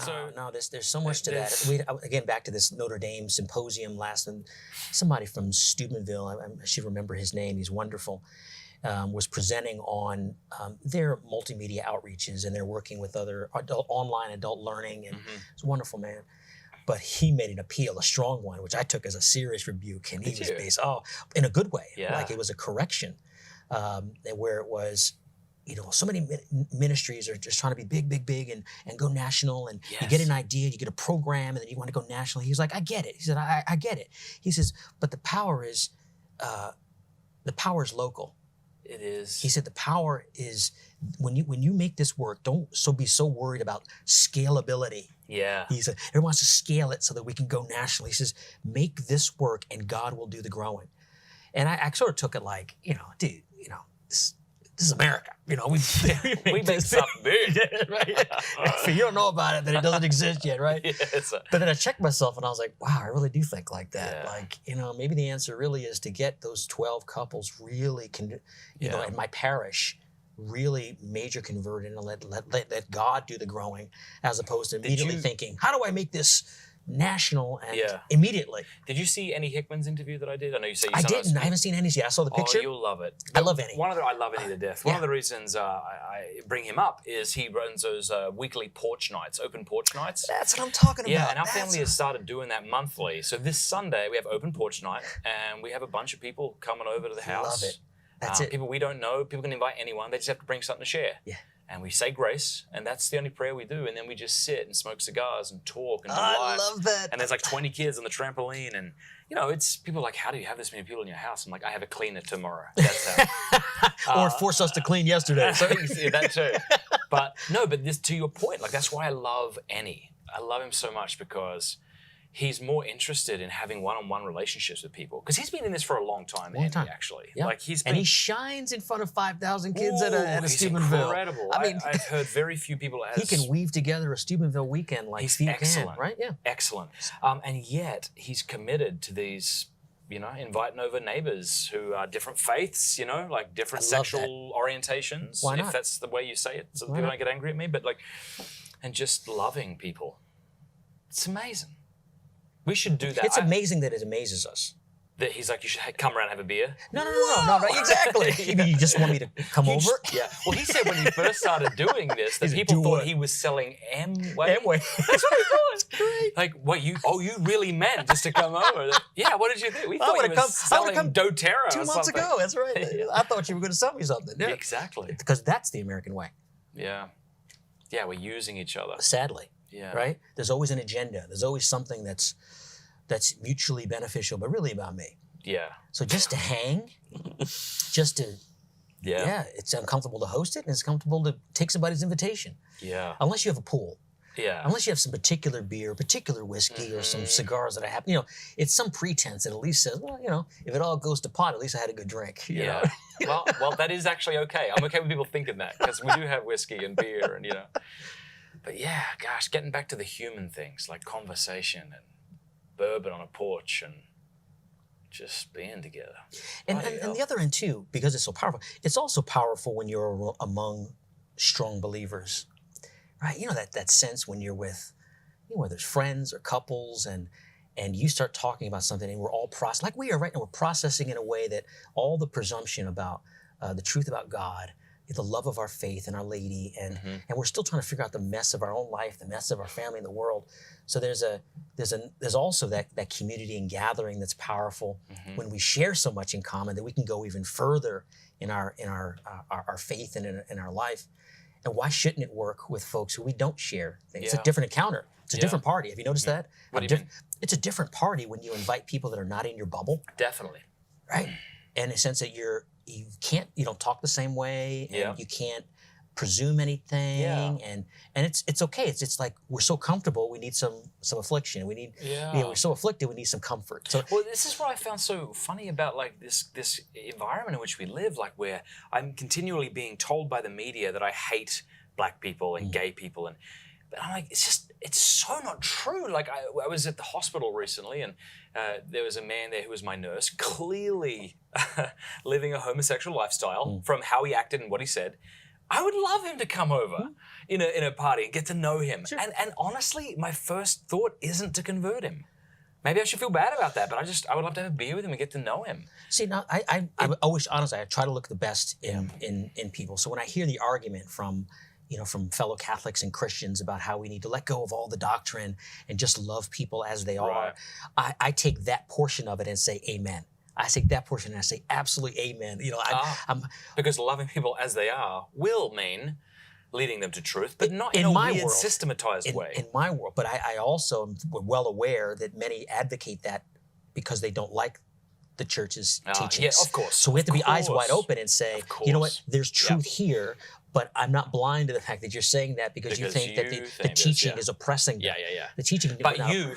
No, there's so much to that. Again, back to this Notre Dame symposium last, and somebody from Steubenville, I should remember his name. He's wonderful. Was presenting on their multimedia outreaches, and they're working with other online adult learning, and it's a wonderful man. But he made an appeal, a strong one, which I took as a serious rebuke, and he was based, in a good way, like it was a correction, where it was, so many ministries are just trying to be big, and go national, and you get an idea, you get a program, and then you want to go national. He was like, I get it. He said, I get it. He says, but the power is local. It is. He said the power is when you make this work, don't be so worried about scalability. Yeah. He said everyone wants to scale it so that we can go national. He says make this work and God will do the growing. And I sort of took it like, dude, this is America. We make something big. Right? If you don't know about it, then it doesn't exist yet, right? But then I checked myself and I was like, wow, I really do think like that. Yeah. Like, maybe the answer really is to get those 12 couples really, in my parish, really major converted and let God do the growing, as opposed to immediately thinking, how do I make this national and immediately. Did you see Annie Hickman's interview that I did? I know you say you I didn't. I haven't seen Annie's yet. I saw the picture. Oh, you'll love it. I love Annie. I love Annie to death. One of the reasons I bring him up is he runs those weekly porch nights, open porch nights. That's what I'm talking about. Yeah, and our family has started doing that monthly. So this Sunday we have open porch night, and we have a bunch of people coming over to the house. Love it. That's it. People we don't know. People can invite anyone. They just have to bring something to share. Yeah. And we say grace, and that's the only prayer we do. And then we just sit and smoke cigars and talk and do I life. love that. And there's like 20 kids on the trampoline, and it's people are like, how do you have this many people in your house? I'm like, I have a cleaner tomorrow. That's how. Or force us to clean yesterday. Yeah, that too. But this, to your point, like that's why I love Annie. I love him so much because he's more interested in having one-on-one relationships with people. Because he's been in this for a long time, actually. Yeah. Like and he shines in front of 5,000 kids at a Steubenville. Incredible. I mean, I've heard very few people he can weave together a Steubenville weekend like he's few excellent, can, right? Yeah. Excellent. And yet he's committed to these, inviting over neighbors who are different faiths, like different sexual orientations. Why not? If that's the way you say it, so people don't get angry at me. But and just loving people. It's amazing. We should do that. It's amazing that it amazes us. That he's like, you should come around and have a beer? No, exactly. You just want me to come over? Yeah. Well, he said when he first started doing this, that people thought he was selling Amway. Amway. That's what he thought. Great. Like, what, you really meant just to come over? Yeah, what did you think? We thought he was selling doTERRA 2 months ago, that's right. I thought you were going to sell me something. Yeah. Exactly. Because that's the American way. Yeah. Yeah, we're using each other. Sadly. Yeah. Right? There's always an agenda. There's always something that's mutually beneficial, but really about me. Yeah. So just to hang, it's uncomfortable to host it, and it's comfortable to take somebody's invitation. Yeah. Unless you have a pool. Yeah. Unless you have some particular beer, particular whiskey, or some cigars that I have. It's some pretense that at least says, well, if it all goes to pot, at least I had a good drink. You know? well, that is actually okay. I'm okay with people thinking that, because we do have whiskey and beer and, But yeah, gosh, getting back to the human things like conversation and bourbon on a porch and just being together. And the other end too, because it's so powerful, it's also powerful when you're among strong believers, right? That sense when you're with, whether it's friends or couples, and you start talking about something, and we're all like we are right now, we're processing in a way that all the presumption about the truth about God, the love of our faith and Our Lady, and we're still trying to figure out the mess of our own life, the mess of our family and the world. So there's also that community and gathering that's powerful when we share so much in common that we can go even further in our faith and in our life. And why shouldn't it work with folks who we don't share things? It's a different encounter. It's a different party. Have you noticed that? What do you mean? It's a different party when you invite people that are not in your bubble. Definitely. Right? And in a sense that you don't talk the same way, and you can't presume anything, and it's okay. It's like we're so comfortable, we need some affliction. We need we're so afflicted, we need some comfort. So this is what I found so funny about like this environment in which we live, like where I'm continually being told by the media that I hate black people and gay people, but I'm like, it's so not true. Like I was at the hospital recently, and there was a man there who was my nurse, clearly living a homosexual lifestyle from how he acted and what he said. I would love him to come over in a party and get to know him. Sure. And honestly, my first thought isn't to convert him. Maybe I should feel bad about that, but I would love to have a beer with him and get to know him. See, now I always, honestly, I try to look the best in people. So when I hear the argument from fellow Catholics and Christians about how we need to let go of all the doctrine and just love people as they are, I take that portion of it and say amen. I take that portion and I say absolutely amen. Because loving people as they are will mean leading them to truth, but not in a my weird, world, systematized way. In my world, but I also am well aware that many advocate that because they don't like the church's teachings. Yeah, of course. So we have to be eyes wide open and say, you know what, there's truth here, but I'm not blind to the fact that you're saying that because you think that the teaching is oppressing them. Yeah. The teaching. But you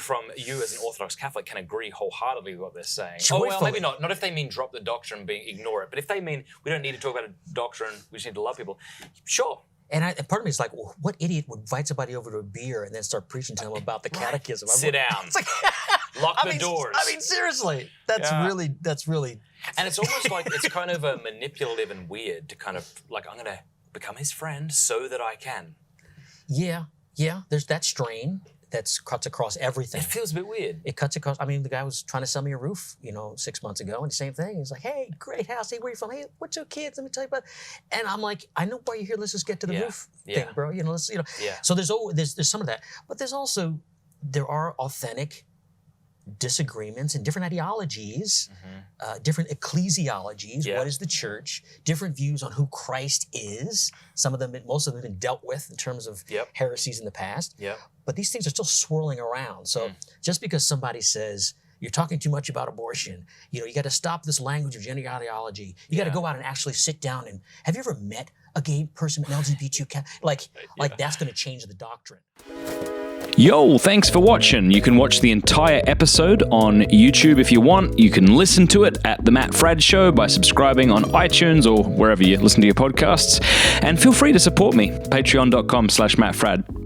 as an Orthodox Catholic can agree wholeheartly with what they're saying. Joyfully. Oh, well, maybe not. Not if they mean drop the doctrine and ignore it. But if they mean we don't need to talk about a doctrine, we just need to love people, sure. And part of me is like, well, what idiot would invite somebody over to a beer and then start preaching to them about the catechism? Sit down. It's like, lock the doors. I mean, seriously, that's really. And it's almost like it's kind of a manipulative and weird to kind of like, I'm going to become his friend so that I can. Yeah. There's that strain that cuts across everything. It feels a bit weird. It cuts across. I mean, the guy was trying to sell me a roof, 6 months ago, and the same thing. He's like, "Hey, great house. Hey, where you from? Hey, what's your kids? Let me tell you about." And I'm like, "I know why you're here. Let's just get to the roof thing, bro. Let's. So there's some of that, but there are authentic disagreements and different ideologies, different ecclesiologies. What is the church? Different views on who Christ is. Most of them have been dealt with in terms of heresies in the past. But these things are still swirling around. So just because somebody says you're talking too much about abortion, you got to stop this language of gender ideology. You got to go out and actually sit down and have you ever met a gay person, an LGBTQ? Like that's going to change the doctrine. Yo, thanks for watching. You can watch the entire episode on YouTube if you want. You can listen to it at The Matt Fradd Show by subscribing on iTunes or wherever you listen to your podcasts. And feel free to support me, patreon.com/MattFradd.